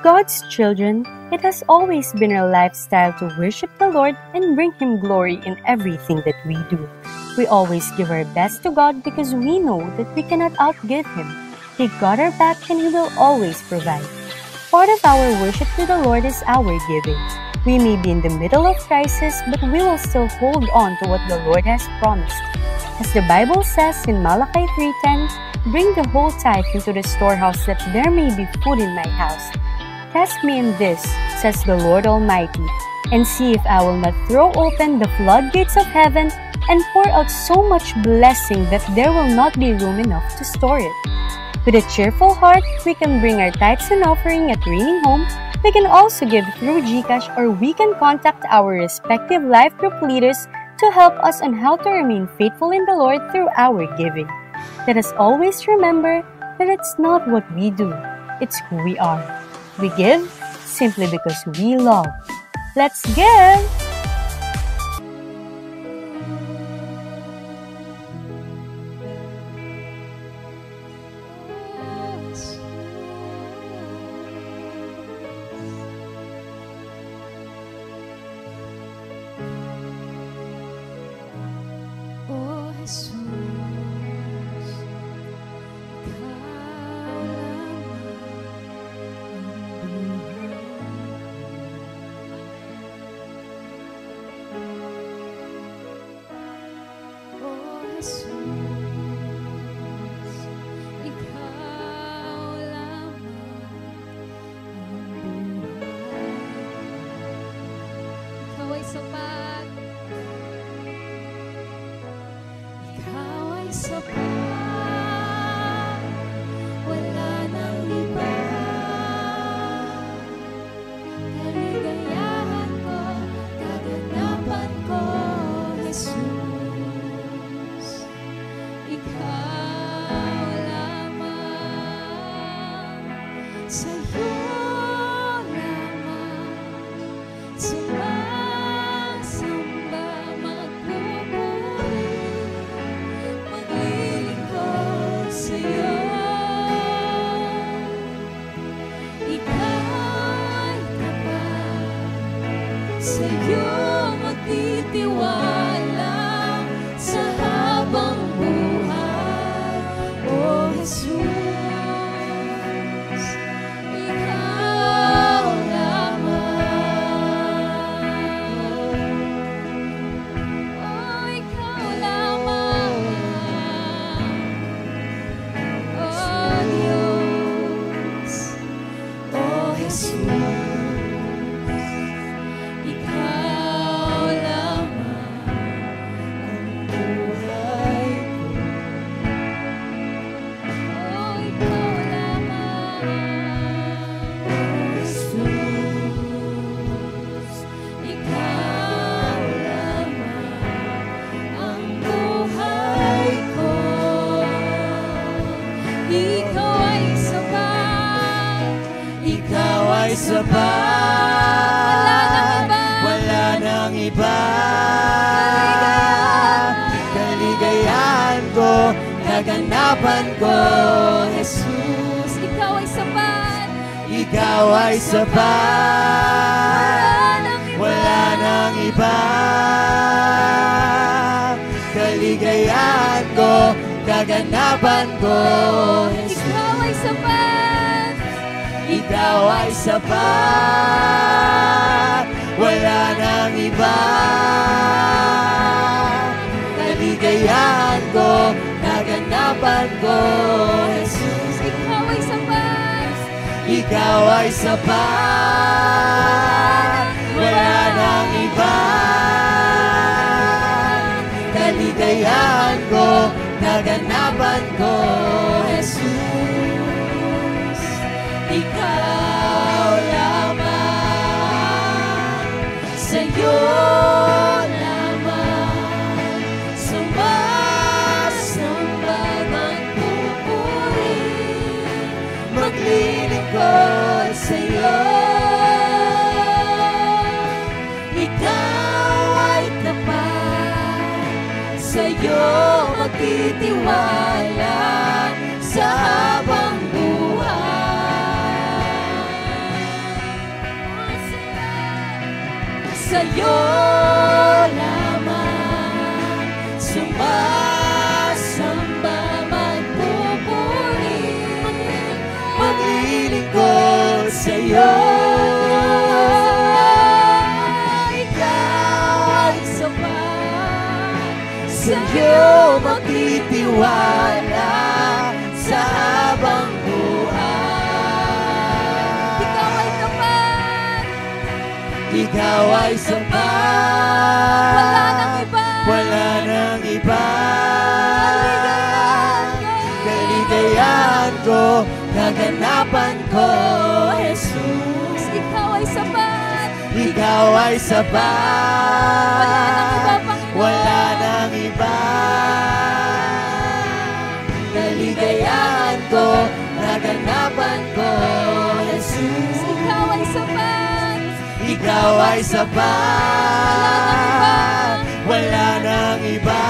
God's children, it has always been our lifestyle to worship the Lord and bring Him glory in everything that we do. We always give our best to God because we know that we cannot outgive Him. He got our back and He will always provide. Part of our worship to the Lord is our giving. We may be in the middle of crisis, but we will still hold on to what the Lord has promised. As the Bible says in Malachi 3:10, "Bring the whole tithe into the storehouse that there may be food in my house. Test me in this, says the Lord Almighty, and see if I will not throw open the floodgates of heaven and pour out so much blessing that there will not be room enough to store it." With a cheerful heart, we can bring our tithes and offering at Reigning Home. We can also give through GCash, or we can contact our respective life group leaders to help us on how to remain faithful in the Lord through our giving. Let us always remember that it's not what we do, it's who we are. We give simply because we love. Let's give! Wala nang iba. Kaligayahan ko, kaganapan ko, Jesus. Ikaw ay sapat. Ikaw ay sapat. Wala nang iba. Kaligayahan ko, kaganapan ko, Jesus. Ikaw ay sapat. Ikaw ay sapat. Wala nang iba. Kaligayahan ko, kaganapan ko, Jesus. Ikaw ay sapat. Ikaw ay sapat. Wala nang iba. Kaligayahan ko, kaganapan ko, Jesus. Ikaw lamang, sa'yo lamang, sumasamba, magpupuri, maglilingkod sa'yo. Ikaw ay tapat, sa'yo magtitiwala sa habang buhay. sa'yo lamang sumasamba, magpupuri, maglilingkod sa'yo. Ikaw ay sapat, sa'yo magtitiwala sa habang buhay. Ikaw ay tapat, Ikaw ay sapat, wala nang iba. wala nang iba. Kaligayahan ko, kaganapan ko, Jesus. Ikaw ay sapat, Ikaw ay sapat, wala nang iba. Kaligayahan ko, kaganapan ko, Jesus. ikaw ay sapat, Ikaw ay sapat, wala nang iba.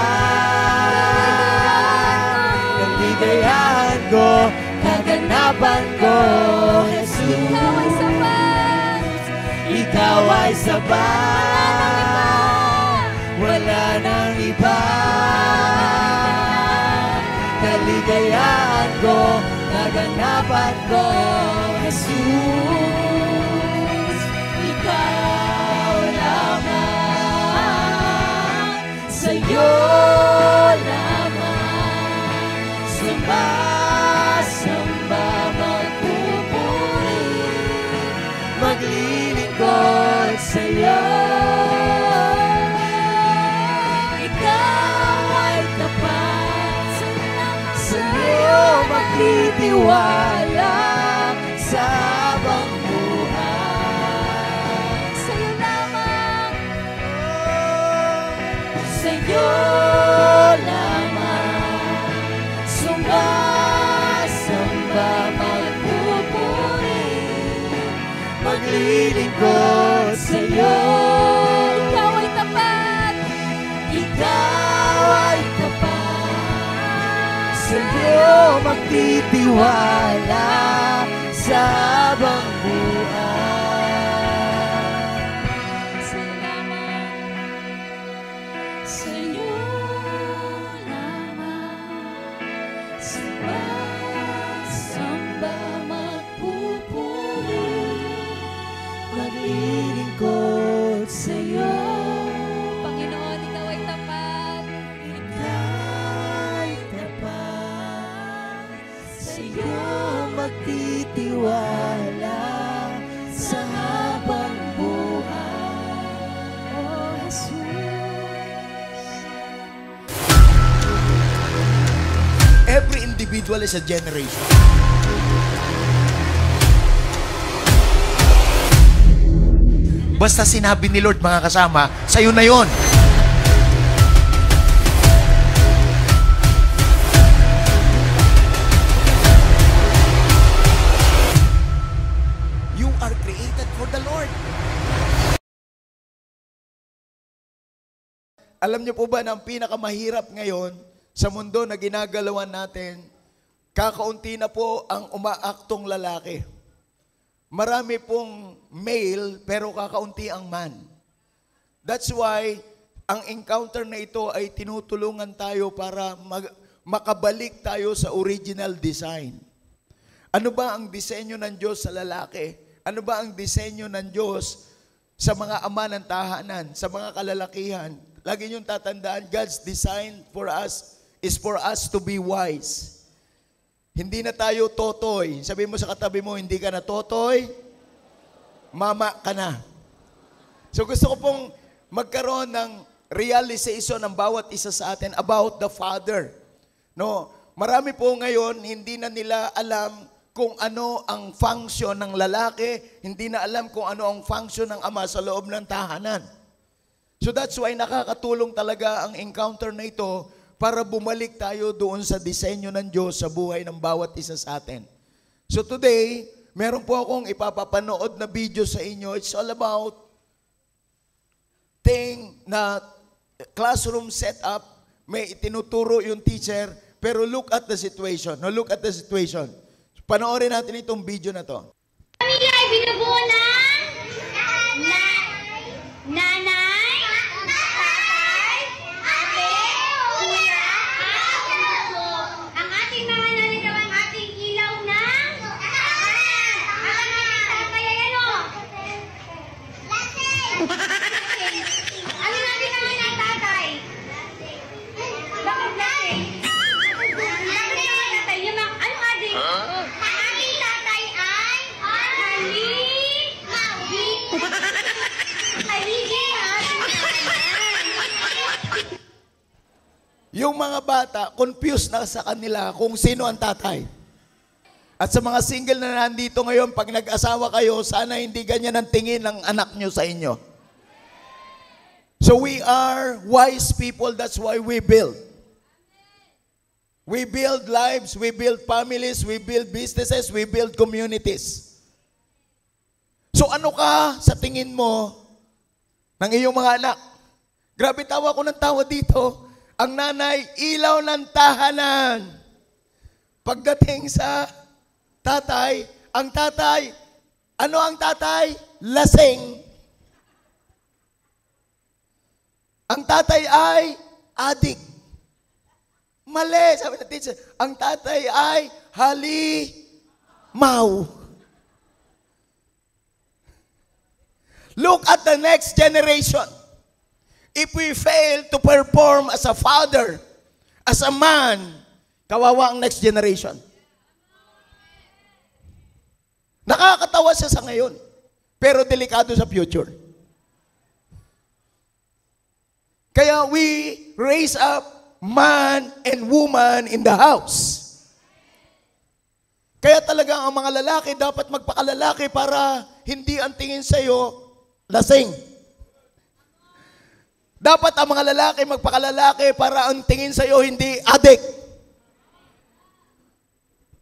Kaligayahan ko, kaganapan ko, Jesus. ikaw ay sapat, Ikaw ay sapat, wala nang iba. Kaligayahan ko, kaganapan ko, Jesus. Ikaw lamang, sa'yo lamang sumasamba, magpupuri, maglilingkod sa'yo. Ikaw ay tapat, sa'yo magtitiwala sa habang buhay. sa'yo lamang, Sa'yo lamang sumasamba, magpupuri, maglilingkod sa'yo. ikaw ay tapat, Ikaw ay tapat, sa'yo magtitiwala sa habang buhay. sa'yo lamang, Sa'yo lamang sumasamba, magpupuri, maglilingkod sa'yo. Panginoon, ikaw ay tapat, Ikaw ay tapat, sa'yo magtitiwala sa habang buhay. Oh, Jesus. Every individual is a generation. Basta sinabi ni Lord, mga kasama, sa'yo na yon. You are created for the Lord. Alam niyo po ba na ang pinakamahirap ngayon sa mundo na ginagalawan natin, kakaunti na po ang umaaktong lalaki. Marami pong male pero kakaunti ang man. That's why ang encounter na ito ay tinutulungan tayo para makabalik tayo sa original design. Ano ba ang disenyo ng Diyos sa lalaki? Ano ba ang disenyo ng Diyos sa mga ama ng tahanan, sa mga kalalakihan? Lagi niyong tatandaan, God's design for us is for us to be wise. Hindi na tayo totoy. Sabi mo sa katabi mo, hindi ka na totoy, mama ka na. So gusto ko pong magkaroon ng realization ng bawat isa sa atin about the Father. No, marami po ngayon, hindi na nila alam kung ano ang function ng lalaki, hindi na alam kung ano ang function ng ama sa loob ng tahanan. So that's why nakakatulong talaga ang encounter na ito para bumalik tayo doon sa disenyo ng Diyos sa buhay ng bawat isa sa atin. So today, meron po akong ipapapanood na video sa inyo. It's all about na classroom setup. May itinuturo yung teacher, pero look at the situation. No, look at the situation. Panoorin natin itong video na to. Pamilya ay binubuo ng nanay, Yung mga bata, confused na sa kanila kung sino ang tatay. At sa mga single na nandito ngayon, pag nag-asawa kayo, sana hindi ganyan ang tingin ng anak nyo sa inyo. So we are wise people, that's why we build. We build lives, we build families, we build businesses, we build communities. So ano ka sa tingin mo ng iyong mga anak? Grabe, tawa ko ng tawa dito. Ang nanay, ilaw ng tahanan. Pagdating sa tatay, ang tatay, ano ang tatay? Lasing. Ang tatay ay adik. Mali, sabi ng teacher. Ang tatay ay halimaw. Look at the next generation. If we fail to perform as a father, as a man, kawawa ang next generation. Nakakatawa siya sa ngayon, pero delikado sa future. Kaya we raise up man and woman in the house. Kaya talaga ang mga lalaki dapat magpakalalaki para hindi ang tingin sa iyo lasing. Dapat ang mga lalaki magpakalalaki para ang tingin sa iyo hindi addict.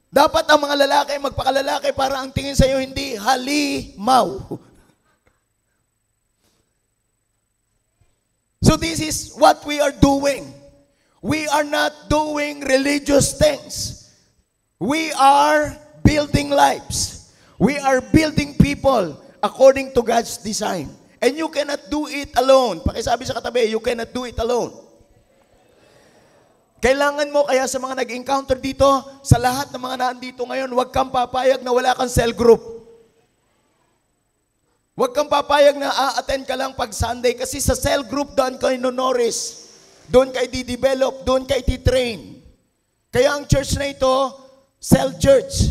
Dapat ang mga lalaki magpakalalaki para ang tingin sa iyo hindi halimaw. So this is what we are doing. We are not doing religious things. We are building lives. We are building people according to God's design. And you cannot do it alone. Pakisabi sa katabi, you cannot do it alone. Kailangan mo, kaya sa mga nag-encounter dito, sa lahat ng mga naandito ngayon, huwag kang papayag na wala kang cell group. Huwag kang papayag na a-attend ka lang pag Sunday kasi sa cell group doon kayo nonoris. Doon kayo di-develop, doon kayo di-train. Kaya ang church na ito, cell church.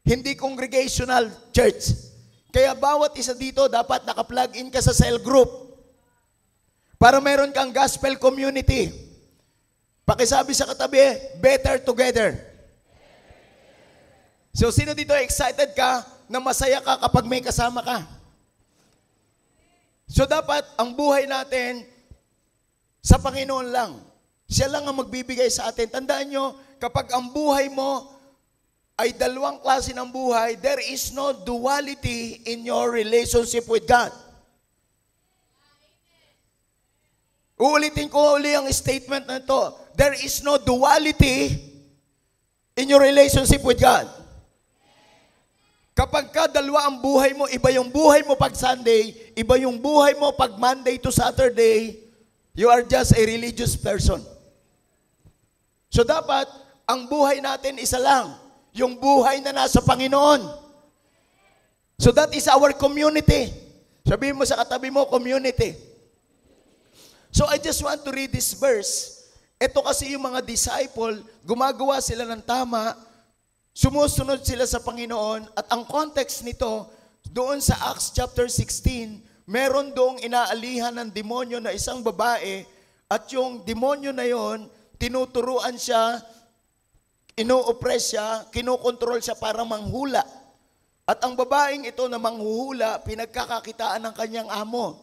Hindi congregational church. Kaya bawat isa dito dapat naka-plug in ka sa cell group para meron kang gospel community. Pakisabi sa katabi, better together. So sino dito excited ka na masaya ka kapag may kasama ka? So dapat ang buhay natin sa Panginoon lang. Siya lang ang magbibigay sa atin. Tandaan nyo, kapag ang buhay mo ay dalawang klase ng buhay, there is no duality in your relationship with God. Uulitin ko uli ang statement na ito. There is no duality in your relationship with God. Kapag ka dalawa ang buhay mo, iba yung buhay mo pag Sunday, iba yung buhay mo pag Monday to Saturday, you are just a religious person. So dapat, ang buhay natin isa lang. Yung buhay na nasa Panginoon. So that is our community. Sabihin mo sa katabi mo, community. So I just want to read this verse. Ito kasi yung mga disciple, gumagawa sila ng tama, sumusunod sila sa Panginoon, at ang context nito, doon sa Acts chapter 16, meron doong inaalihan ng demonyo na isang babae, at yung demonyo na yon, tinuturuan siya, ino-oppress siya, kinokontrol siya para manghula. At ang babaeng ito na manghuhula, pinagkakakitaan ng kanyang amo.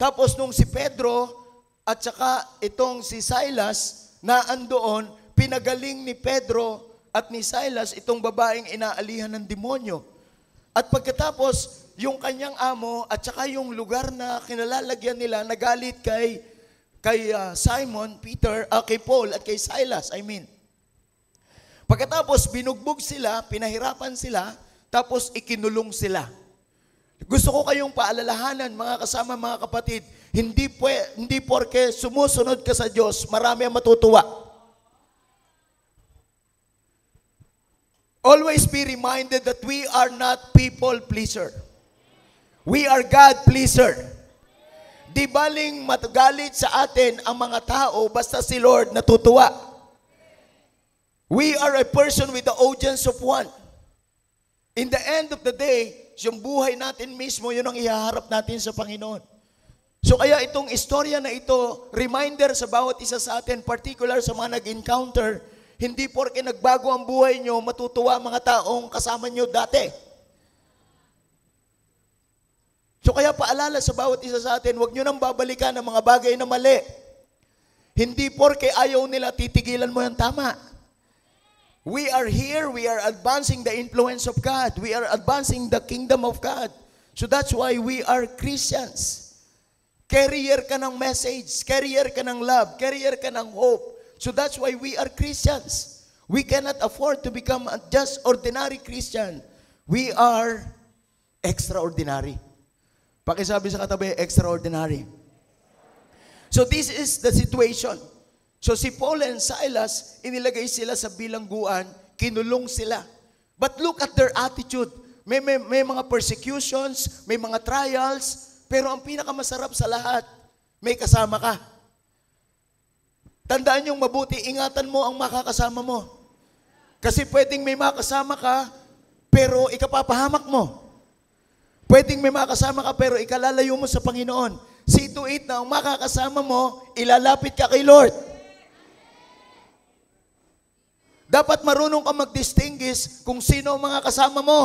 Tapos nung si Pedro at saka itong si Silas na andoon, pinagaling ni Pedro at ni Silas itong babaeng inaalihan ng demonyo. At pagkatapos, yung kanyang amo at saka yung lugar na kinalalagyan nila, nagalit kay Simon, Peter, kay Paul at kay Silas, Pagkatapos, binugbog sila, pinahirapan sila, tapos ikinulong sila. Gusto ko kayong paalalahanan, mga kasama, mga kapatid, hindi porke sumusunod ka sa Diyos, marami ang matutuwa. Always be reminded that we are not people pleaser. We are God pleaser. Di baling matagalit sa atin ang mga tao, basta si Lord natutuwa. We are a person with the audience of one. In the end of the day, yung buhay natin mismo, yun ang ihaharap natin sa Panginoon. So kaya itong istorya na ito, reminder sa bawat isa sa atin, particular sa mga nag-encounter, hindi porke nagbago ang buhay nyo, matutuwa ang mga taong kasama nyo dati. So kaya paalala sa bawat isa sa atin, huwag nyo nang babalikan ang mga bagay na mali. Hindi porke ayaw nila, titigilan mo yung tama. We are here, we are advancing the influence of God. We are advancing the kingdom of God. So that's why we are Christians. Carrier ka ng message, carrier ka ng love, carrier ka ng hope. So that's why we are Christians. We cannot afford to become a just ordinary Christian. We are extraordinary. Pakisabi sa katabi, extraordinary. So this is the situation. So si Paul and Silas, inilagay sila sa bilangguan, kinulong sila. But look at their attitude. May mga persecutions, may mga trials, pero ang pinakamasarap sa lahat, may kasama ka. Tandaan yung mabuti, ingatan mo ang makakasama mo. Kasi pwedeng may makasama ka, pero ikapapahamak mo. Pwedeng may makasama ka, pero ikalalayo mo sa Panginoon. See to it na ang makakasama mo, ilalapit ka kay Lord. Dapat marunong ka mag-distinguish kung sino ang mga kasama mo.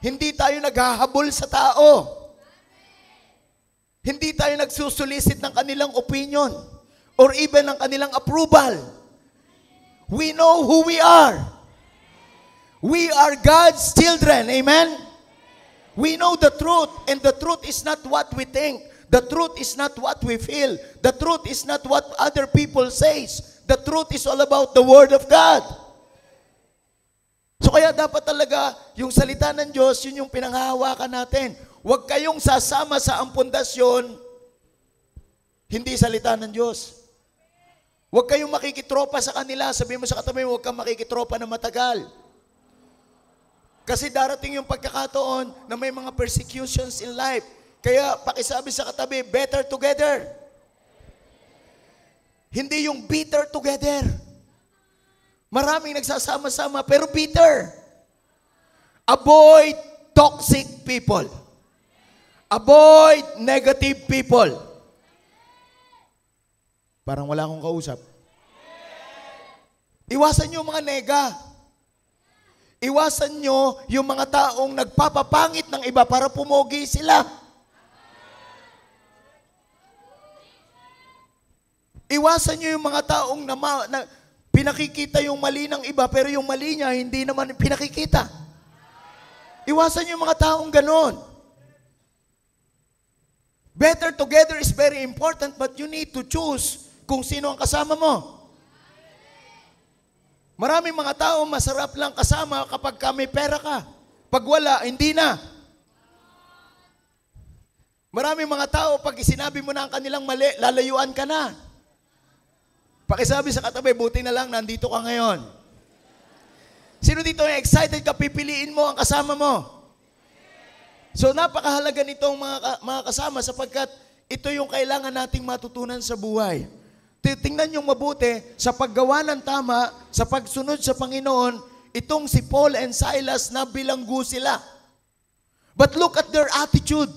Hindi tayo naghahabol sa tao. Hindi tayo nagsusulisit ng kanilang opinion or even ng kanilang approval. We know who we are. We are God's children. Amen? We know the truth, and the truth is not what we think. The truth is not what we feel. The truth is not what other people says. The truth is all about the Word of God. So kaya dapat talaga yung salita ng Diyos, yun yung pinanghahawakan natin. Huwag kayong sasama sa ang pundasyon, hindi salita ng Diyos. Huwag kayong makikitropa sa kanila. Sabihin mo sa katabi, huwag kang makikitropa na matagal. Kasi darating yung pagkakataon na may mga persecutions in life. Kaya pakisabi sa katabi, better together. Hindi yung bitter together. Maraming nagsasama-sama pero bitter. Avoid toxic people. Avoid negative people. Parang wala akong kausap. Iwasan nyo yung mga nega. Iwasan nyo yung mga taong nagpapapangit ng iba para pumogi sila. Iwasan nyo yung mga taong na pinakikita yung mali ng iba pero yung mali niya hindi naman pinakikita. Iwasan nyo yung mga taong ganon. Better together is very important, but you need to choose kung sino ang kasama mo. Maraming mga tao masarap lang kasama kapag may pera ka. Pag wala, hindi na. Maraming mga tao, pag sinabi mo na ang kanilang mali, lalayuan ka na. Pakisabi sa katabi, buti na lang, nandito ka ngayon. Sino dito ay excited ka, pipiliin mo ang kasama mo? So napakahalaga nitong mga kasama sapagkat ito yung kailangan nating matutunan sa buhay. Tingnan yung mabuti, sa paggawa ng tama, sa pagsunod sa Panginoon, itong si Paul and Silas na bilanggo sila. But look at their attitude.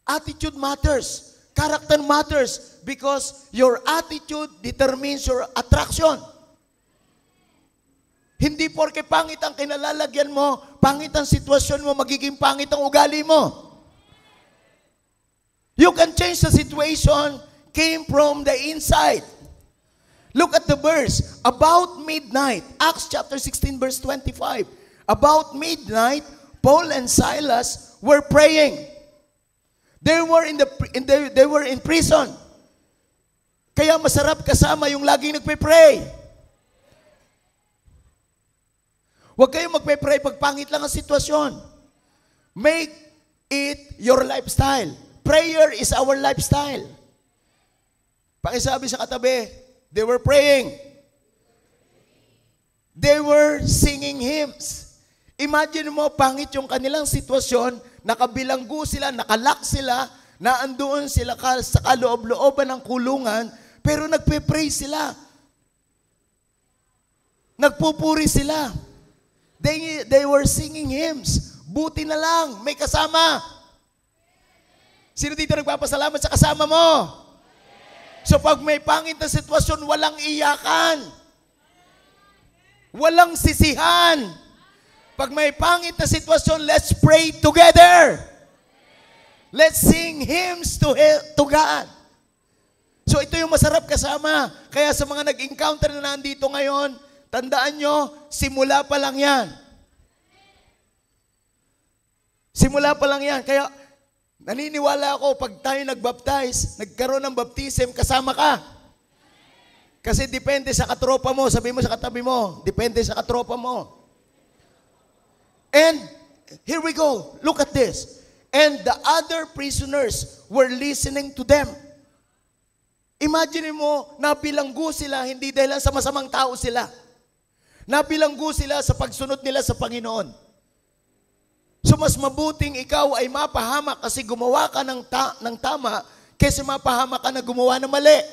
Attitude matters. Character matters because your attitude determines your attraction. Hindi porke pangit ang kinalalagyan mo, pangit ang sitwasyon mo, magiging pangit ang ugali mo. You can change the situation, came from the inside. Look at the verse. About midnight, Acts chapter 16 verse 25. About midnight, Paul and Silas were praying. They were in prison. Kaya masarap kasama yung laging nagpe-pray. Huwag kayong magpe-pray pag pangit lang ang sitwasyon. Make it your lifestyle. Prayer is our lifestyle. Pakisabi sa katabi, they were praying. They were singing hymns. Imagine mo, pangit yung kanilang sitwasyon, nakabilanggo sila, nakalak sila, naandoon sila sa kaloob-looban ng kulungan, pero nagpe-pray sila. Nagpupuri sila. They were singing hymns. Buti na lang, may kasama. Sino dito nagpapasalamat sa kasama mo? So pag may pangit na sitwasyon, walang iyakan. Walang sisihan. Pag may pangit na sitwasyon, let's pray together. Let's sing hymns to God. So ito yung masarap kasama. Kaya sa mga nag-encounter na nandito ngayon, tandaan nyo, simula pa lang yan. Simula pa lang yan. Kaya naniniwala ako, pag tayo nag-baptize, nagkaroon ng baptism, kasama ka. Kasi depende sa katropa mo. Sabi mo sa katabi mo, depende sa katropa mo. And, here we go. Look at this. And the other prisoners were listening to them. Imagine mo, nabilanggo sila, hindi dahil sa masamang tao sila. Nabilanggo sila sa pagsunod nila sa Panginoon. So mas mabuting ikaw ay mapahamak kasi gumawa ka ng tama kaysa mapahamak ka na gumawa ng mali.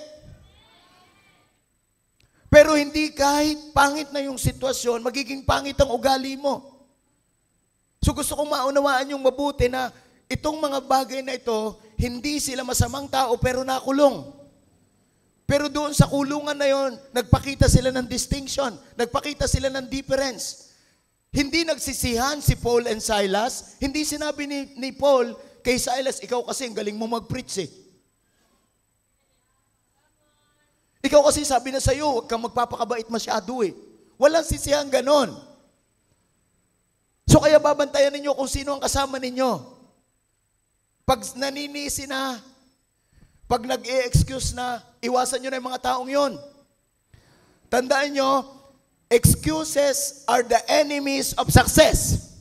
Pero hindi kahit pangit na yung sitwasyon, magiging pangit ang ugali mo. So gusto kong maunawaan yung mabuti na itong mga bagay na ito, hindi sila masamang tao pero nakulong. Pero doon sa kulungan na yon, nagpakita sila ng distinction, nagpakita sila ng difference. Hindi nagsisihan si Paul and Silas, hindi sinabi ni Paul kay Silas, ikaw kasi ang galing mo mag-preach eh. Ikaw kasi sabi na sa'yo, huwag kang magpapakabait masyado eh. Walang sisihan ganon. So kaya babantayan ninyo kung sino ang kasama ninyo. Pag naninisi na, pag nag-i-excuse na, iwasan nyo na yung mga taong yon. Tandaan nyo, excuses are the enemies of success.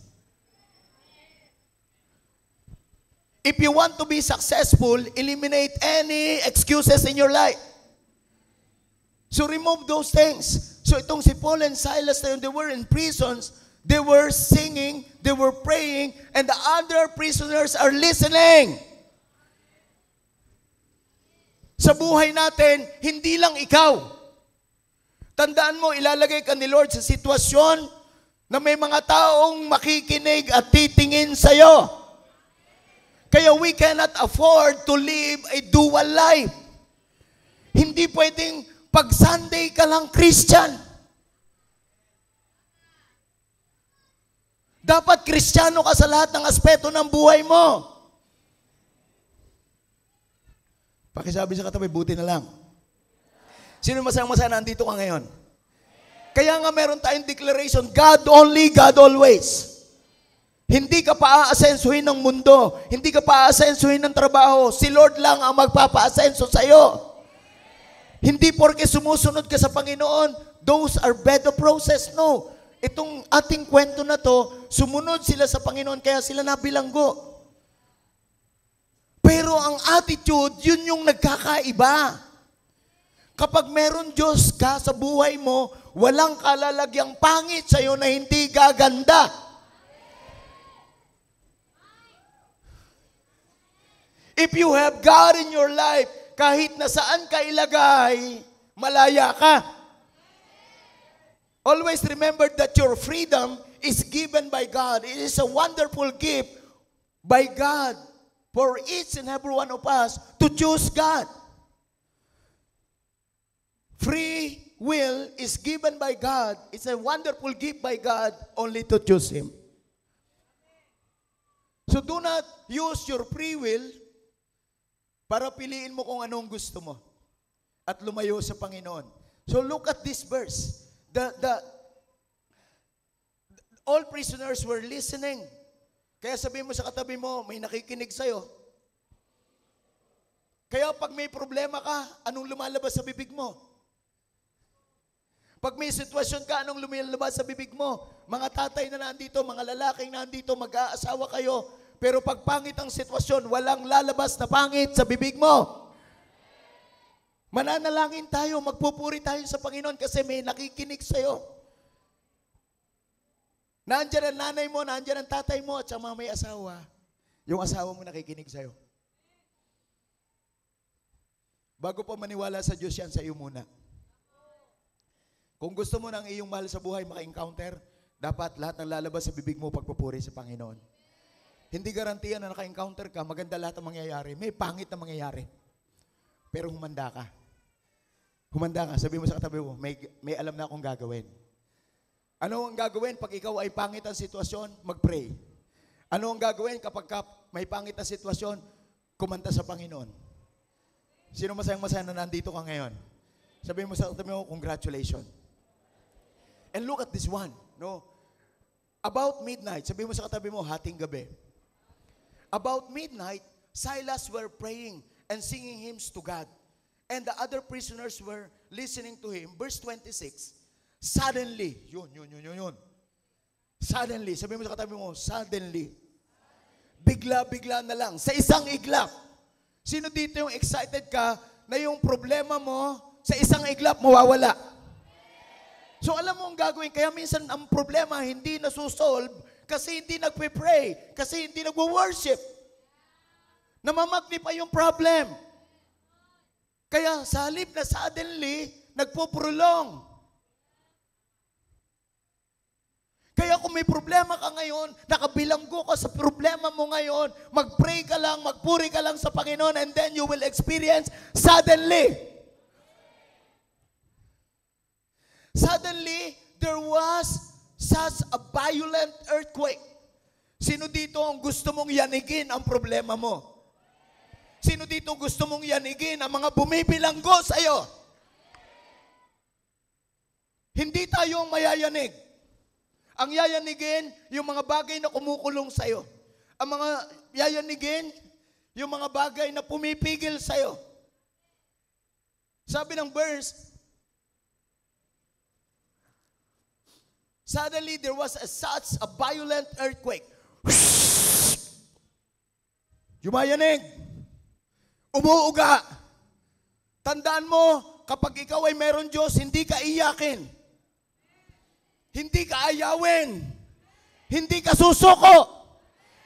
If you want to be successful, eliminate any excuses in your life. So remove those things. So itong si Paul and Silas na yun, they were in prisons, they were singing, they were praying, and the other prisoners are listening. Sa buhay natin, hindi lang ikaw. Tandaan mo, ilalagay ka ni Lord sa sitwasyon na may mga taong makikinig at titingin sa'yo. Kaya we cannot afford to live a dual life. Hindi pwedeng pag Sunday ka lang Christian. Dapat Kristiyano ka sa lahat ng aspeto ng buhay mo. Pakisabi sa katabi, buti na lang. Sino masayang-masaya nandito ka ngayon? Kaya nga meron tayong declaration, God only, God always. Hindi ka pa-aasensuhin ng mundo. Hindi ka pa-aasensuhin ng trabaho. Si Lord lang ang magpapa-asenso sa'yo. Hindi porke sumusunod ka sa Panginoon, those are better process. No. Itong ating kwento na to, sumunod sila sa Panginoon kaya sila nabilanggo. Pero ang attitude, yun yung nagkakaiba. Kapag meron Diyos ka sa buhay mo, walang kalalagyang pangit sa'yo na hindi gaganda. If you have God in your life, kahit na saan ka ilagay, malaya ka. Always remember that your freedom is given by God. It is a wonderful gift by God for each and every one of us to choose God. Free will is given by God. It's a wonderful gift by God only to choose Him. So do not use your free will para piliin mo kung anong gusto mo at lumayo sa Panginoon. So look at this verse. All prisoners were listening. Kaya sabihin mo sa katabi mo, may nakikinig sa'yo. Kaya pag may problema ka, anong lumalabas sa bibig mo? Pag may sitwasyon ka, anong lumalabas sa bibig mo? Mga tatay na nandito, mga lalaking nandito, mag-aasawa kayo, pero pag pangit ang sitwasyon, walang lalabas na pangit sa bibig mo. Mananalangin tayo, magpupuri tayo sa Panginoon kasi may nakikinig sa'yo. Nandiyan ang nanay mo, nandiyan ang tatay mo, at saka may asawa. Yung asawa mo nakikinig sa'yo. Bago pa maniwala sa Diyos yan, sa iyo muna. Kung gusto mo ng iyong mahal sa buhay maka-encounter, dapat lahat ng lalabas sa bibig mo pagpupuri sa Panginoon. Hindi garantiyan na naka-encounter ka, maganda lahat ang mangyayari. May pangit na mangyayari. Pero humanda ka. Humanda ka. Sabi mo sa katabi mo, may alam na akong gagawin. Ano ang gagawin pag ikaw ay pangit ang sitwasyon? Mag-pray. Ano ang gagawin kapag may pangit ang sitwasyon? Kumanta sa Panginoon. Sino masayang-masaya na nandito ka ngayon? Sabi mo sa katabi mo, congratulations. And look at this one. No? About midnight, sabi mo sa katabi mo, hating gabi. About midnight, Silas were praying and singing hymns to God. And the other prisoners were listening to him. Verse 26, suddenly, yun. Suddenly, sabi mo sa katabi mo, suddenly. Bigla-bigla na lang, sa isang iglap. Sino dito yung excited ka na yung problema mo, sa isang iglap mawawala? So alam mo ang gagawin, kaya minsan ang problema hindi nasusolve kasi hindi nagpe-pray, kasi hindi nagwo-worship. Namamagnify yung problem. Kaya sa halip na suddenly, nagpo-prolong. Kaya kung may problema ka ngayon, nakabilanggo ka sa problema mo ngayon, mag-pray ka lang, magpuri ka lang sa Panginoon, and then you will experience suddenly. Suddenly, there was such a violent earthquake. Sino dito ang gusto mong yanigin ang problema mo? Sino dito gusto mong yanigin ang mga bumibilanggo sa iyo? Hindi tayo ang mayayanig. Ang yayanigin, yung mga bagay na kumukulong sa iyo. Ang mga yayanigin, yung mga bagay na pumipigil sa iyo. Sabi ng verse, suddenly there was such a violent earthquake. Yumayanig. Umuuga. Tandaan mo, kapag ikaw ay meron Diyos, hindi ka iyakin. Hindi ka ayawin. Hindi ka susuko.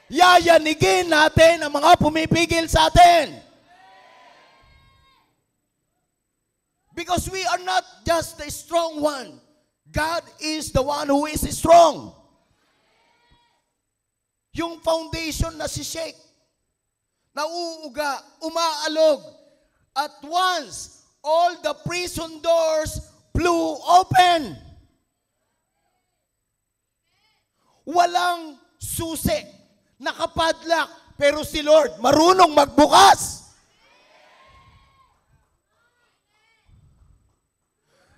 Yayanigin natin ang mga pumipigil sa atin. Because we are not just the strong one. God is the one who is strong. Yung foundation na si shake, nauuga, umaalog. At once, all the prison doors flew open. Walang susi, nakapadlock, pero si Lord marunong magbukas.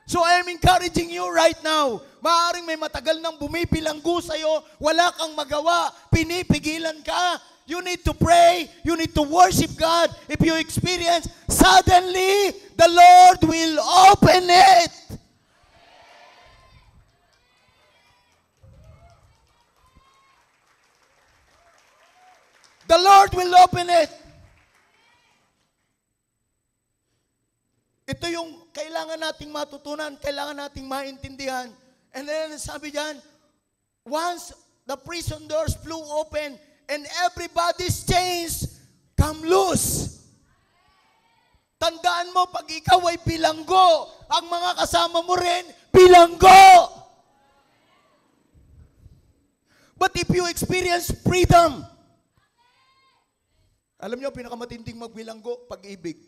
So I'm encouraging you right now. Maaaring may matagal nang bumibilanggo sa'yo, wala kang magawa, pinipigilan ka. You need to pray, you need to worship God. If you experience, suddenly, the Lord will open it. The Lord will open it. Ito yung kailangan nating matutunan, kailangan nating maintindihan. And then sabi diyan, once the prison doors flew open and everybody's chains come loose. Tandaan mo, pag ikaw ay bilanggo, ang mga kasama mo rin, bilanggo. But if you experience freedom, alam niyo, pinakamatinding magbilanggo, pag-ibig.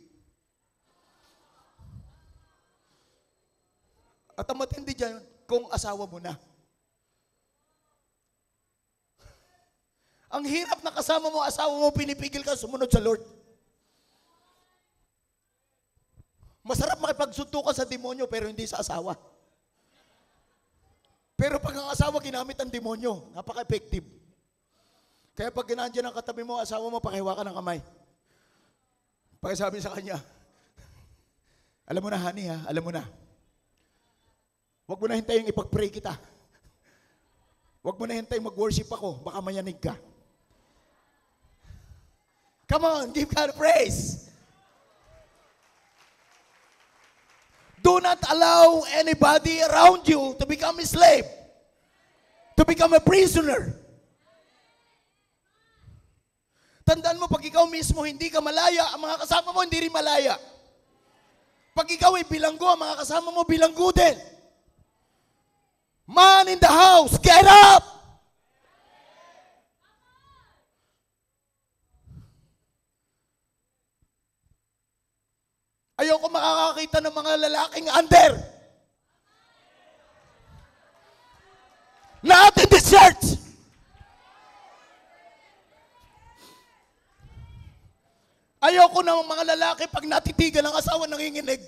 At ang matindi dyan, kung asawa mo na. Ang hirap na kasama mo, asawa mo, pinipigil ka, sumunod sa Lord. Masarap makipagsuntukan sa demonyo, pero hindi sa asawa. Pero pag ang asawa ginamit ang demonyo, napaka-effective. Kaya pag ginandyan ang katabi mo, asawa mo, pakihawa ka ng kamay. Pakisabi sa kanya, alam mo na, honey, ha? Alam mo na. Huwag mo na hintayin ipag-pray kita. Huwag mo na hintayin mag-worship ako. Baka mayanig ka. Come on, give God praise. Do not allow anybody around you to become a slave. To become a prisoner. Tandaan mo, pag ikaw mismo hindi ka malaya, ang mga kasama mo hindi rin malaya. Pag ikaw ay bilanggo, ang mga kasama mo bilanggo din. Man in the house, get up! Ayoko makakakita ng mga lalaking under. Not in this church. Ayoko ng mga lalaki pag natitigan ng asawa nanginginig.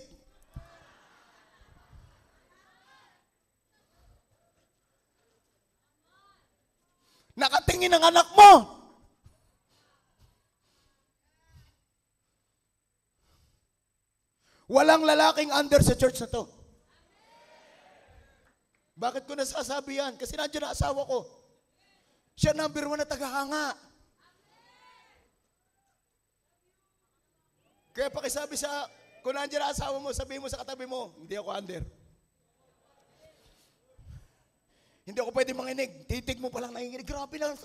Nakatingin ang anak mo. Walang lalaking under sa church na to. Bakit ko nasasabi yan? Kasi nandiyan ang asawa ko. Siya number 1 na tagahanga. Kaya pakisabi sa, kung nandiyan ang asawa mo, sabihin mo sa katabi mo, hindi ako under. Hindi ako pwede manginig. Titig mo palang nanginginig. Grabe lang.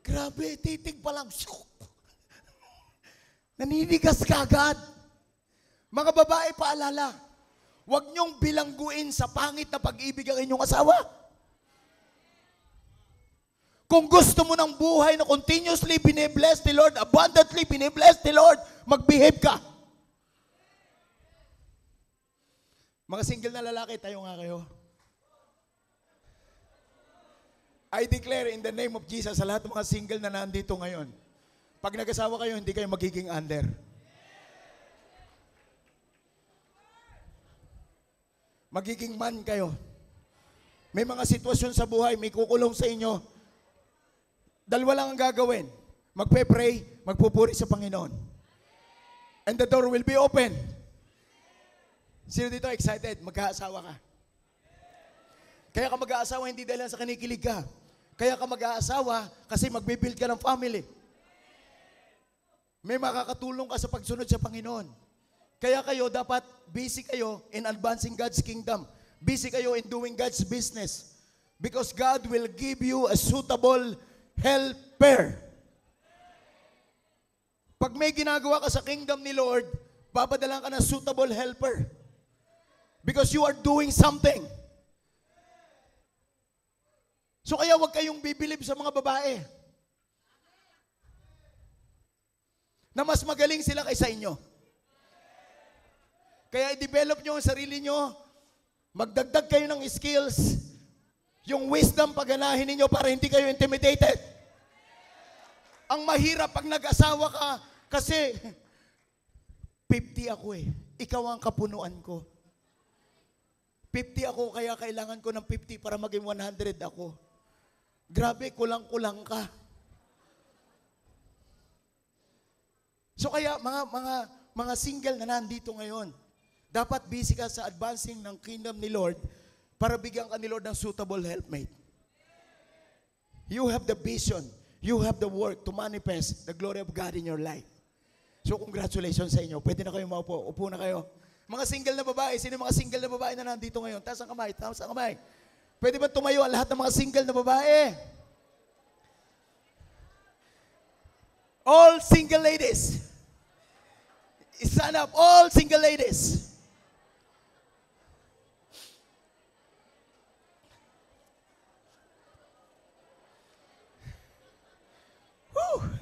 Grabe, titig pa lang. Naninigas ka agad. Mga babae, paalala, huwag niyong bilangguin sa pangit na pag-ibig ang inyong asawa. Kung gusto mo ng buhay na continuously binibless ni Lord, abundantly binibless ni Lord, mag-behave ka. Mga single na lalaki, tayo nga kayo. I declare in the name of Jesus sa lahat ng mga single na nandito ngayon, pag nag-asawa kayo, hindi kayo magiging under. Magiging man kayo. May mga sitwasyon sa buhay, may kukulong sa inyo. Dalawa lang ang gagawin. Magpe-pray, magpupuri sa Panginoon. And the door will be open. Sino dito excited? Mag-aasawa ka. Kaya ka mag-aasawa hindi dahil sa kinikilig ka. Kaya ka mag-aasawa kasi magbibuild ka ng family. May makakatulong ka sa pagsunod sa Panginoon. Kaya kayo dapat busy kayo in advancing God's kingdom. Busy kayo in doing God's business. Because God will give you a suitable helper. Pag may ginagawa ka sa kingdom ni Lord, babadalan ka ng suitable helper. Because you are doing something. So kaya huwag kayong bibilib sa mga babae na mas magaling sila kaysa inyo. Kaya i-develop nyo ang sarili nyo, magdagdag kayo ng skills, yung wisdom paganahin ninyo para hindi kayo intimidated. Ang mahirap pag nag-asawa ka, kasi 50 ako eh. Ikaw ang kapunuan ko. 50 ako, kaya kailangan ko ng 50 para maging 100 ako. Grabe, kulang-kulang ka. So kaya mga single na nandito ngayon, dapat busy ka sa advancing ng kingdom ni Lord para bigyan ka ni Lord ng suitable helpmate. You have the vision, you have the work to manifest the glory of God in your life. So congratulations sa inyo. Pwede na kayo maupo. Upo na kayo. Mga single na babae, sino mga single na babae na nandito ngayon? Taas ang kamay, taas ang kamay. Pwede ba tumayo ang lahat ng mga single na babae? All single ladies. Stand up, all single ladies. Whew.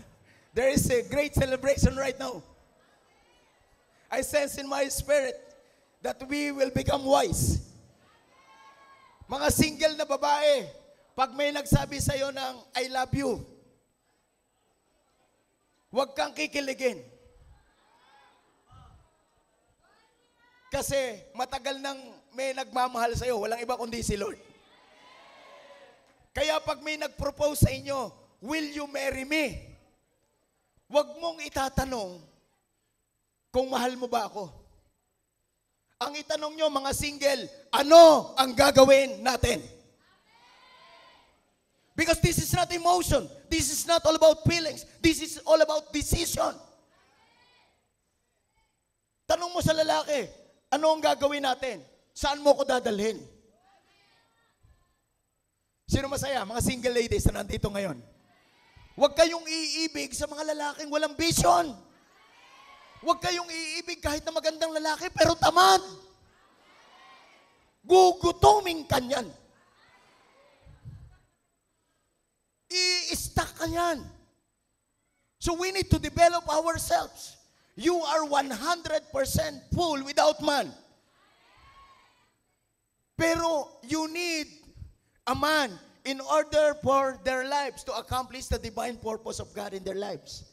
There is a great celebration right now. I sense in my spirit that we will become wise. Mga single na babae, pag may nagsabi sa iyo ng I love you, huwag kang kikiligin. Kasi matagal nang may nagmamahal sa iyo, walang iba kundi si Lord. Kaya pag may nag-propose sa inyo, will you marry me? Huwag mong itatanong kung mahal mo ba ako. Ang itanong nyo, mga single, ano ang gagawin natin? Because this is not emotion. This is not all about feelings. This is all about decision. Tanong mo sa lalaki, ano ang gagawin natin? Saan mo ko dadalhin? Sino masaya? Mga single ladies na nandito ngayon. Huwag kayong iibig sa mga lalaking walang vision. Huwag kayong iibig kahit na magandang lalaki pero tamad. Gugutoming ka niyan. I-stuck ka niyan. So we need to develop ourselves. You are 100% full without man. Pero you need a man in order for their lives to accomplish the divine purpose of God in their lives.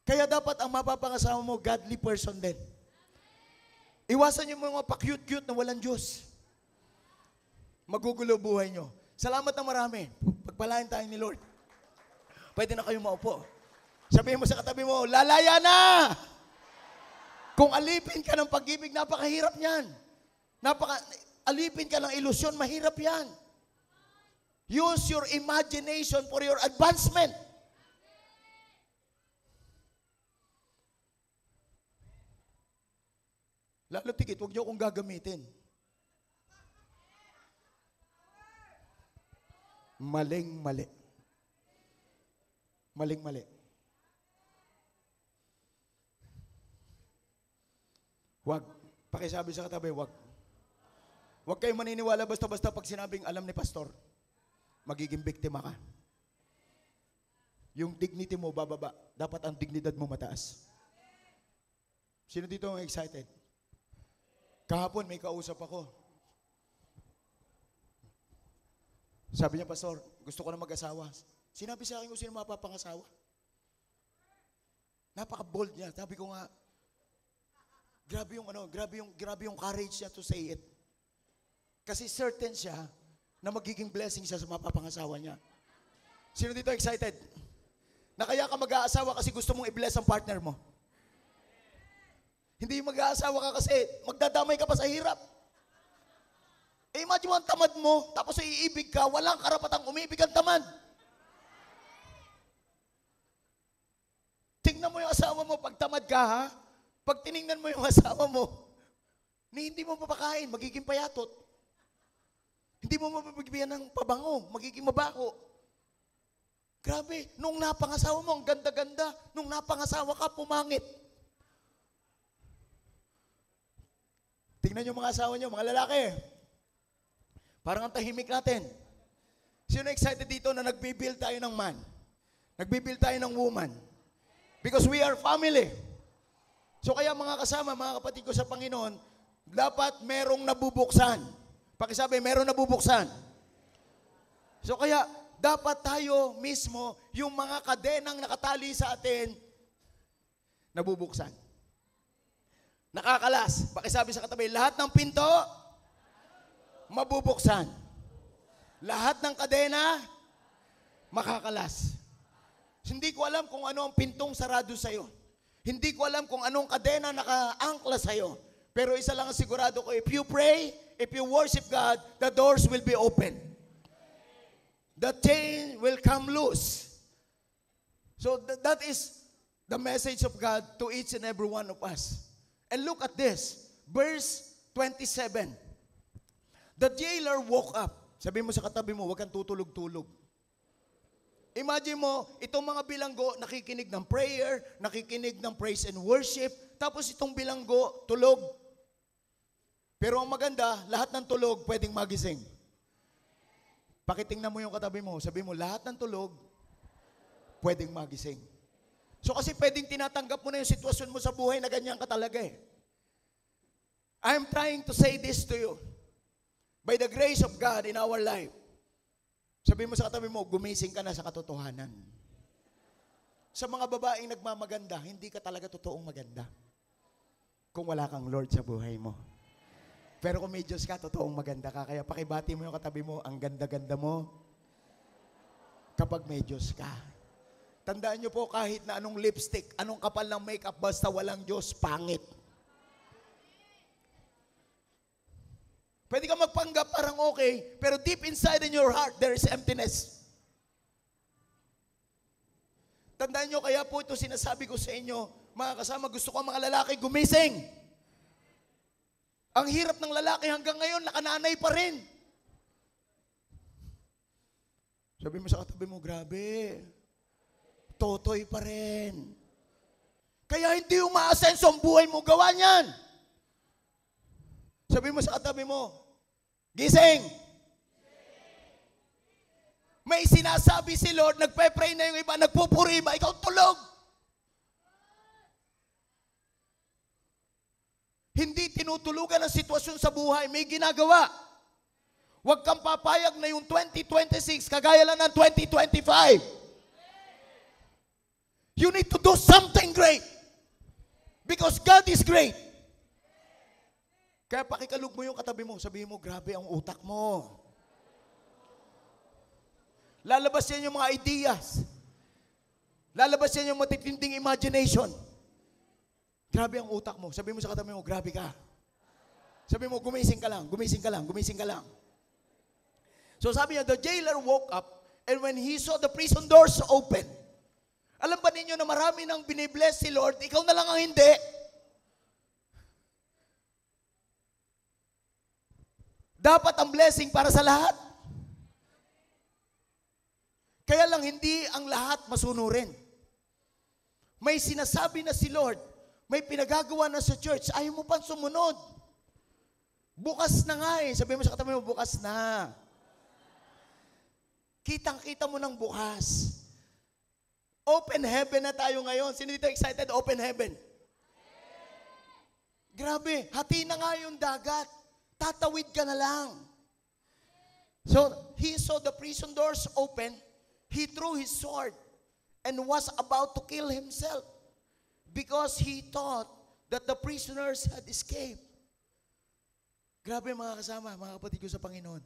Kaya dapat ang mapapangasawa mo, godly person din. Iwasan niyo mga pa-cute-cute na walang Diyos. Magugulo buhay niyo. Salamat na marami. Pagpalain tayo ni Lord. Pwede na kayo maupo. Sabihin mo sa katabi mo, lalaya na! Kung alipin ka ng pag-ibig, napakahirap niyan. Alipin ka ng ilusyon, mahirap yan. Use your imagination for your advancement. Lalo tigit, huwag niyo akong gagamitin. Maling-mali. Maling-mali. Huwag. Pakisabi sa katabi, huwag. Huwag kayong maniniwala basta-basta pag sinabing alam ni pastor. Magiging biktima ka. Yung dignity mo bababa. Dapat ang dignidad mo mataas. Sino dito ang excited? Kahapon may kausap ako. Sabi niya, pastor, gusto ko na mag-asawa. Sinabi sa akin kung sino mapapangasawa. Napaka-bold niya. Sabi ko nga, grabe yung courage niya to say it. Kasi certain siya na magiging blessing siya sa mapapangasawa niya. Sino dito excited? Na kaya ka mag-aasawa kasi gusto mong i-bless ang partner mo. Hindi mag-aasawa ka kasi magdadamay ka pa sa hirap. Imagine mo ang tamad mo, tapos iibig ka, walang karapatang umibig ang tamad. Tingnan mo yung asawa mo pag tamad ka, ha? Pag tiningnan mo yung asawa mo, hindi mo mapakain, magiging payatot. Hindi mo mapabigyan ng pabango, magiging mabako. Grabe, nung napangasawa mo, ang ganda-ganda. Nung napangasawa ka, pumangit. Tingnan yung mga asawa nyo, mga lalaki. Parang ang tahimik natin. Sino excited dito na nagbibuild tayo ng man? Nagbibuild tayo ng woman? Because we are family. So kaya mga kasama, mga kapatid ko sa Panginoon, dapat merong nabubuksan. Pakisabi, merong nabubuksan. So kaya, dapat tayo mismo, yung mga kadenang nakatali sa atin, nabubuksan. Nakakalas. Pakisabi sa katabi, lahat ng pinto, mabubuksan. Lahat ng kadena, makakalas. Hindi ko alam kung ano ang pintong sarado sa'yo. Hindi ko alam kung anong kadena naka-angkla sa'yo. Pero isa lang ang sigurado ko, if you pray, if you worship God, the doors will be open. The chain will come loose. So that is the message of God to each and every one of us. And look at this, verse 27. The jailer woke up. Sabi mo sa katabi mo, huwag kang tutulog-tulog. Imagine mo, itong mga bilanggo, nakikinig ng prayer, nakikinig ng praise and worship, tapos itong bilanggo, tulog. Pero ang maganda, lahat ng tulog pwedeng magising. Pakitingnan mo yung katabi mo, sabi mo, lahat ng tulog pwedeng magising. So kasi pwedeng tinatanggap mo na yung sitwasyon mo sa buhay na ganyan ka talaga eh. I'm trying to say this to you. By the grace of God in our life, sabi mo sa katabi mo, gumising ka na sa katotohanan. Sa mga babaeng nagmamaganda, hindi ka talaga totoong maganda. Kung wala kang Lord sa buhay mo. Pero kung may Diyos ka, totoong maganda ka. Kaya pakibati mo yung katabi mo, ang ganda-ganda mo kapag may Diyos ka. Tandaan nyo po, kahit na anong lipstick, anong kapal ng makeup, basta walang Diyos, pangit. Pwede ka magpanggap parang okay, pero deep inside in your heart, there is emptiness. Tandaan nyo, kaya po ito sinasabi ko sa inyo, mga kasama, gusto ko ang mga lalaki gumising. Ang hirap ng lalaki hanggang ngayon, nakananay pa rin. Sabi mo sa katabi mo, grabe, totoy pa rin. Kaya hindi umaasenso ang buhay mo, gawa niyan. Sabi mo sa katabi mo, gising! May sinasabi si Lord, nagpe-pray na yung iba, nagpupuri iba, ikaw tulog. tinutulugan ng sitwasyon sa buhay, may ginagawa. Huwag kang papayag na yung 2026, kagaya lang ng 2025. You need to do something great. Because God is great. Kaya pakikalug mo yung katabi mo, sabihin mo, grabe ang utak mo. Lalabas yan yung mga ideas. Lalabas yan yung matitinding imagination. Grabe ang utak mo. Sabihin mo sa katabi mo, grabe ka. Sabihin mo, gumising ka lang, gumising ka lang, gumising ka lang. So sabi niya, the jailer woke up, and when he saw the prison doors open, alam ba ninyo na marami nang binibless si Lord, ikaw na lang ang hindi. Dapat ang blessing para sa lahat. Kaya lang hindi ang lahat masunurin. May sinasabi na si Lord, may pinagagawa na sa church, ayaw mo pang sumunod. Bukas na nga eh. Sabi mo sa katabi mo, bukas na. Kitang-kita mo ng bukas. Open heaven na tayo ngayon. Sino dito excited? Open heaven. Grabe, hati na nga yung dagat. Tatawid ka na lang. So, he saw the prison doors open. He threw his sword and was about to kill himself because he thought that the prisoners had escaped. Grabe mga kasama, mga kapatid ko sa Panginoon.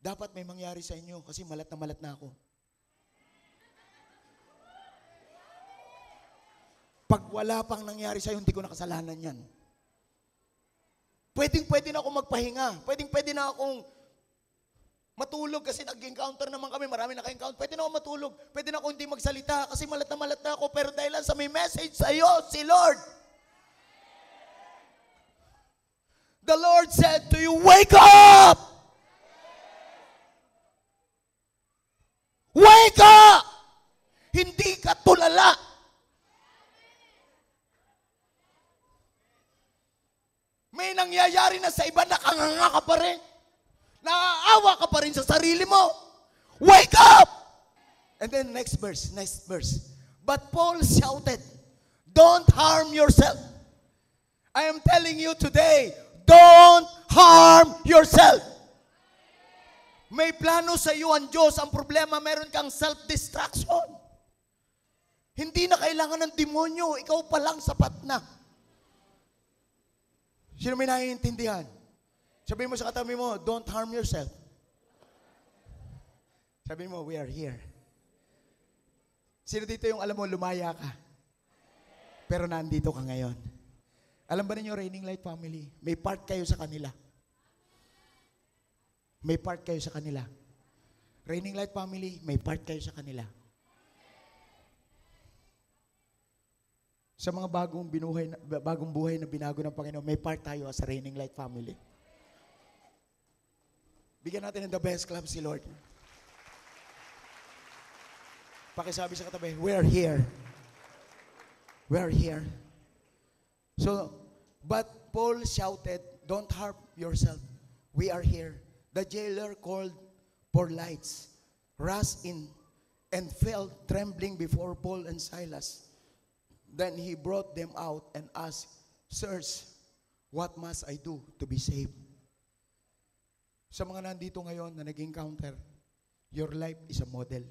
Dapat may mangyari sa inyo kasi malat na ako. Pag wala pang nangyari sa'yo, hindi ko nakasalanan yan. Pwede na akong magpahinga. Pwede na akong matulog kasi nag-encounter naman kami. Marami naka-encounter. Pwede na akong matulog. Pwede na akong hindi magsalita kasi malat na ako. Pero dahil lang sa may message sa'yo, si Lord. The Lord said to you, wake up! Wake up! Hindi ka tulala. May nangyayari na sa iba, nakanganga ka pa rin. Naaawa ka pa rin sa sarili mo. Wake up! And then next verse. But Paul shouted, don't harm yourself. I am telling you today, don't harm yourself. May plano sa iyo ang Diyos. Ang problema, meron kang self-destruction. Hindi na kailangan ng demonyo. Ikaw pa lang sapat na. Sino may naiintindihan? Sabihin mo sa katabi mo, don't harm yourself. Sabihin mo, we are here. Sino dito yung alam mo, lumaya ka? Pero nandito ka ngayon. Alam ba ninyo, Raining Light Family, may part kayo sa kanila. May part kayo sa kanila. Raining Light Family, may part kayo sa kanila. Sa mga bagong buhay na binago ng Panginoon, may part tayo sa Raining Light Family. Bigyan natin ng the best clap si Lord. Pakisabi sa katabi, we are here. We are here. So, but Paul shouted, don't harm yourself. We are here. The jailer called for lights, rushed in, and fell trembling before Paul and Silas. Then he brought them out and asked, sirs, what must I do to be saved? Sa mga nandito ngayon na nag-encounter, your life is a model.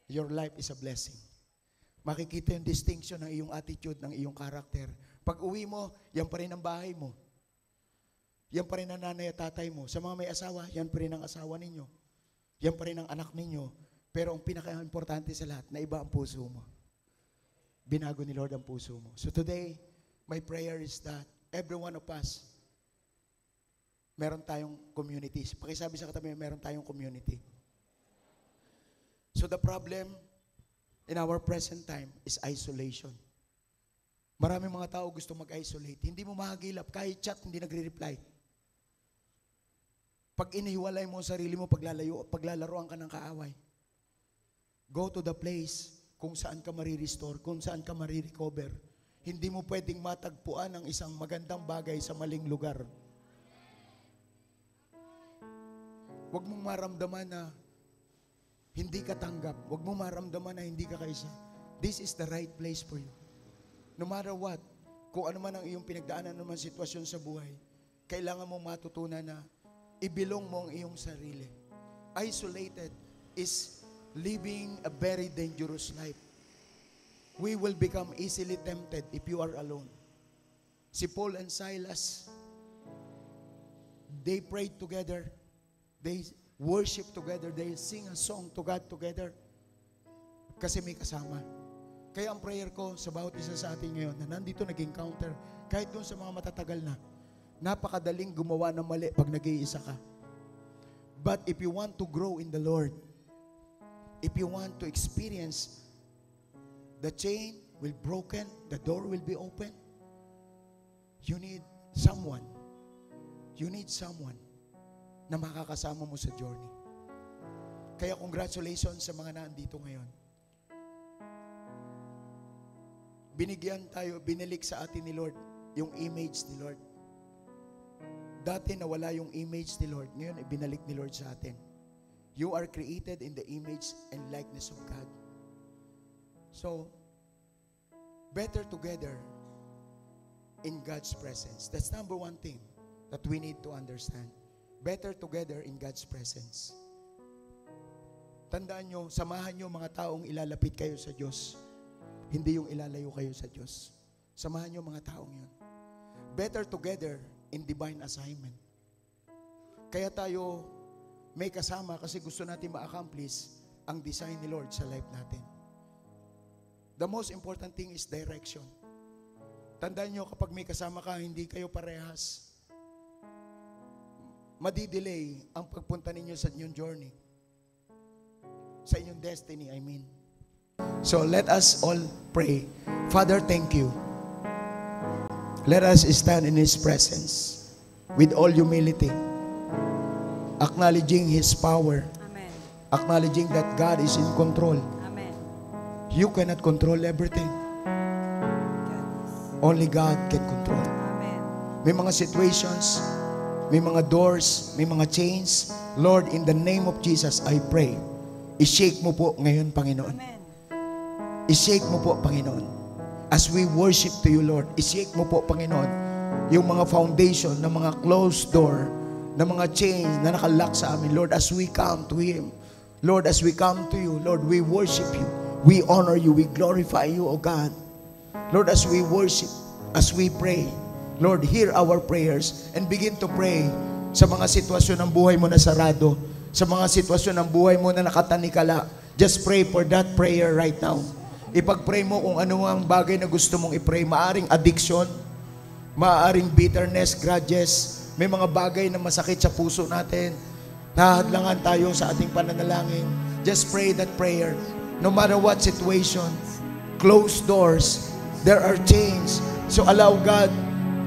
Your life is a blessing. Makikita yung distinction ng iyong attitude, ng iyong character. Pag uwi mo, yan pa rin ang bahay mo. Yan pa rin ang nanay at tatay mo. Sa mga may asawa, yan pa rin ang asawa ninyo. Yan pa rin ang anak ninyo. Pero ang pinaka-importante sa lahat, na iba ang puso mo. Binago ni Lord ang puso mo. So today, my prayer is that every one of us, meron tayong communities. Pakisabi sa katabi, meron tayong community. So the problem in our present time is isolation. Maraming mga tao gusto mag-isolate. Hindi mo mahagilap. Kahit chat, hindi nagre-reply. Pag inihiwalay mo ang sarili mo, paglalaroan ka ng kaaway. Go to the place kung saan ka marirestore, kung saan ka marirecover. Hindi mo pwedeng matagpuan ang isang magandang bagay sa maling lugar. Huwag mong maramdaman na hindi ka tanggap. Huwag mong maramdaman na hindi ka kaisa. This is the right place for you. No matter what, kung ano man ang iyong pinagdaanan naman sitwasyon sa buhay, kailangan mong matutunan na ibilong mo ang iyong sarili. Isolated is living a very dangerous life. We will become easily tempted if you are alone. Si Paul and Silas, they prayed together, they worship together, they sing a song to God together. Kasi may kasama. Kaya ang prayer ko sa bawat isa sa atin ngayon na nandito nag-encounter, kahit doon sa mga matatagal na, napakadaling gumawa ng mali pag nag-iisa ka. But if you want to grow in the Lord, if you want to experience the chain will broken, the door will be open, you need someone. You need someone na makakasama mo sa journey. Kaya congratulations sa mga nandito ngayon. Binigyan tayo, binilik sa atin ni Lord yung image ni Lord. Dati nawala yung image ni Lord, ngayon ibinalik ni Lord sa atin. You are created in the image and likeness of God. So, better together in God's presence. That's number one thing that we need to understand. Better together in God's presence. Tandaan nyo, samahan nyo mga taong ilalapit kayo sa Diyos. Hindi yung ilalayo kayo sa Diyos. Samahan nyo mga taong yun. Better together in divine assignment. Kaya tayo may kasama kasi gusto natin ma-accomplish ang design ni Lord sa life natin. The most important thing is direction. Tandaan nyo, kapag may kasama ka, hindi kayo parehas. Madidelay ang pagpunta ninyo sa inyong journey. Sa inyong destiny, I mean. So let us all pray. Father, thank you. Let us stand in His presence with all humility, acknowledging His power. Amen. Acknowledging that God is in control. Amen. You cannot control everything. Only God can control. Amen. May mga situations, may mga doors, may mga chains. Lord, in the name of Jesus, I pray, i-shake mo po ngayon, Panginoon. Amen. I-shake mo po, Panginoon. As we worship to you, Lord, i-shake mo po, Panginoon, yung mga foundation ng mga closed door, ng mga chains na nakalock sa amin. Lord, as we come to Him, Lord, as we come to you, Lord, we worship you. We honor you. We glorify you, O God. Lord, as we worship, as we pray, Lord, hear our prayers and begin to pray sa mga sitwasyon ng buhay mo na sarado, sa mga sitwasyon ng buhay mo na nakatanikala. Just pray for that prayer right now. Ipag-pray mo kung ano ang bagay na gusto mong i-pray. Maaring addiction, maaring bitterness, grudges, may mga bagay na masakit sa puso natin. Nahadlangan tayo sa ating pananalangin. Just pray that prayer. No matter what situation, closed doors, there are chains. So allow God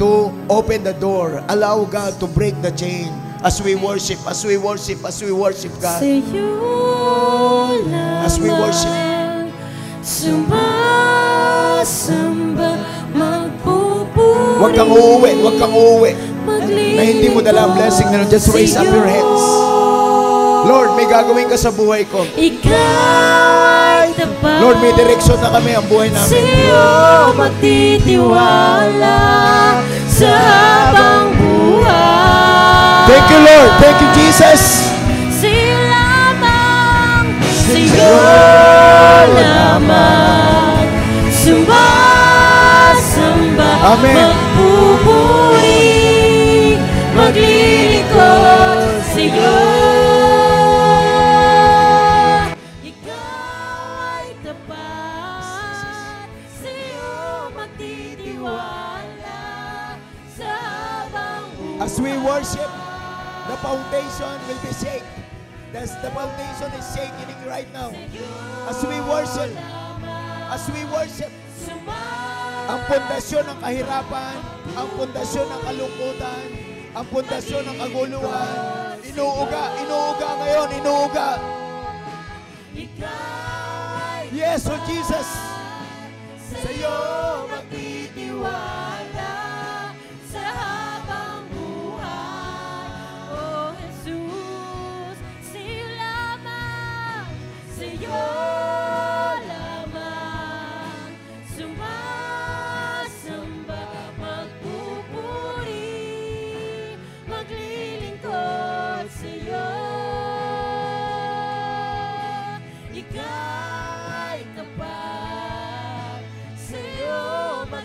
to open the door. Allow God to break the chain as we worship, as we worship, as we worship God. As we worship. Sumasamba, magpupuri. Huwag kang uuwi, huwag kang uuwi na hindi mo dala ang blessing na just raise up your hands. Lord, may gagawin ka sa buhay ko. Ika'y tapat. Lord, may direksyon na kami ang buhay namin. Sa'yo magtitiwala sa habang buhay. Thank you, Lord. Thank you, Jesus. Sa'yo lamang, sa'yo lamang, sumasamba, Amen. magpupuri, maglilingkod sa'yo. Ikaw ay tapat, sa'yo magtitiwala sa habang buhay. As we worship, the foundation will be shaken. The foundation is shaking right now. As we worship, ang pundasyon ng kahirapan, ang pundasyon ng kalungkutan, ang pundasyon ng kaguluhan, inuuga ngayon, inuuga. Yes, oh Jesus. Sa'yo magtitiwala sa habang buhay. Oh Jesus, sa'yo lamang, sa'yo lamang, sumasamba,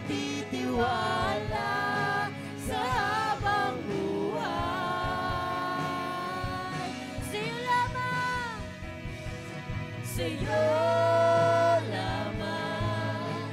magtitiwala sa habang buhay. Sa'yo lamang, sa'yo lamang,